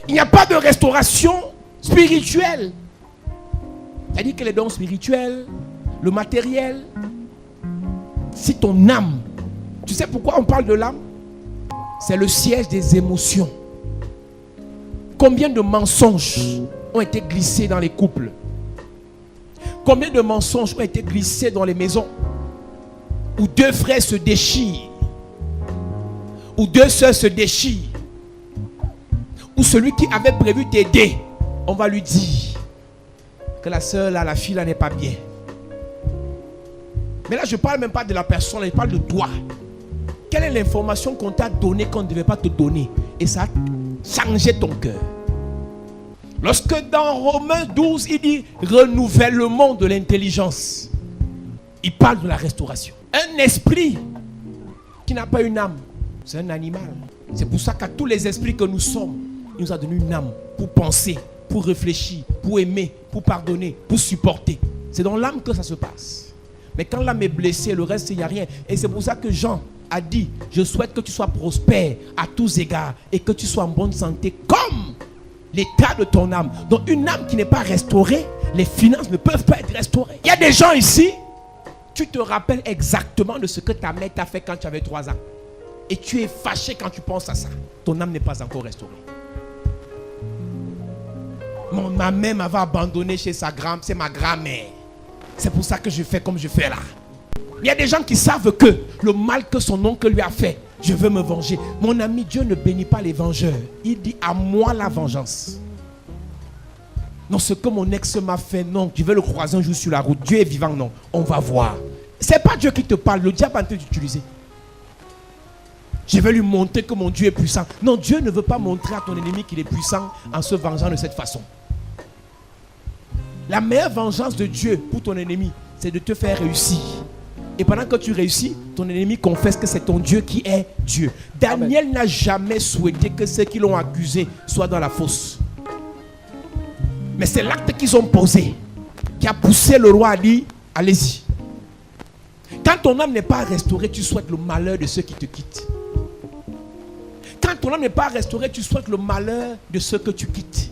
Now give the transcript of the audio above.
Il n'y a pas de restauration spirituelle. C'est-à-dire que les dons spirituels, le matériel, si ton âme, tu sais pourquoi on parle de l'âme? C'est le siège des émotions. Combien de mensonges ont été glissés dans les couples? Combien de mensonges ont été glissés dans les maisons? Où deux frères se déchirent, où deux sœurs se déchirent, où celui qui avait prévu t'aider, on va lui dire que la sœur là, la fille là n'est pas bien. Mais là je ne parle même pas de la personne, je parle de toi. Quelle est l'information qu'on t'a donnée qu'on ne devait pas te donner? Et ça a changé ton cœur. Lorsque dans Romains 12 il dit renouvellement de l'intelligence, il parle de la restauration. Un esprit qui n'a pas une âme, c'est un animal. C'est pour ça qu'à tous les esprits que nous sommes, il nous a donné une âme pour penser, pour réfléchir, pour aimer, pour pardonner, pour supporter. C'est dans l'âme que ça se passe. Mais quand l'âme est blessée, le reste, il n'y a rien. Et c'est pour ça que Jean a dit, je souhaite que tu sois prospère à tous égards et que tu sois en bonne santé comme l'état de ton âme. Donc une âme qui n'est pas restaurée, les finances ne peuvent pas être restaurées. Il y a des gens ici, tu te rappelles exactement de ce que ta mère t'a fait quand tu avais 3 ans. Et tu es fâché quand tu penses à ça. Ton âme n'est pas encore restaurée. Ma mère m'avait abandonné chez sa grand-mère, c'est ma grand-mère. C'est pour ça que je fais comme je fais là. Il y a des gens qui savent que le mal que son oncle lui a fait, je veux me venger. Mon ami, Dieu ne bénit pas les vengeurs. Il dit à moi la vengeance. Non, ce que mon ex m'a fait, non, je vais le croiser un jour sur la route. Dieu est vivant, non. On va voir. C'est pas Dieu qui te parle, le diable est en train d'utiliser. Je vais lui montrer que mon Dieu est puissant. Non, Dieu ne veut pas montrer à ton ennemi qu'il est puissant en se vengeant de cette façon. La meilleure vengeance de Dieu pour ton ennemi, c'est de te faire réussir. Et pendant que tu réussis, ton ennemi confesse que c'est ton Dieu qui est Dieu. Daniel n'a jamais souhaité que ceux qui l'ont accusé soient dans la fosse. Mais c'est l'acte qu'ils ont posé qui a poussé le roi à dire, allez-y. Quand ton âme n'est pas restaurée, tu souhaites le malheur de ceux qui te quittent. Quand ton âme n'est pas restaurée, tu souhaites le malheur de ceux que tu quittes.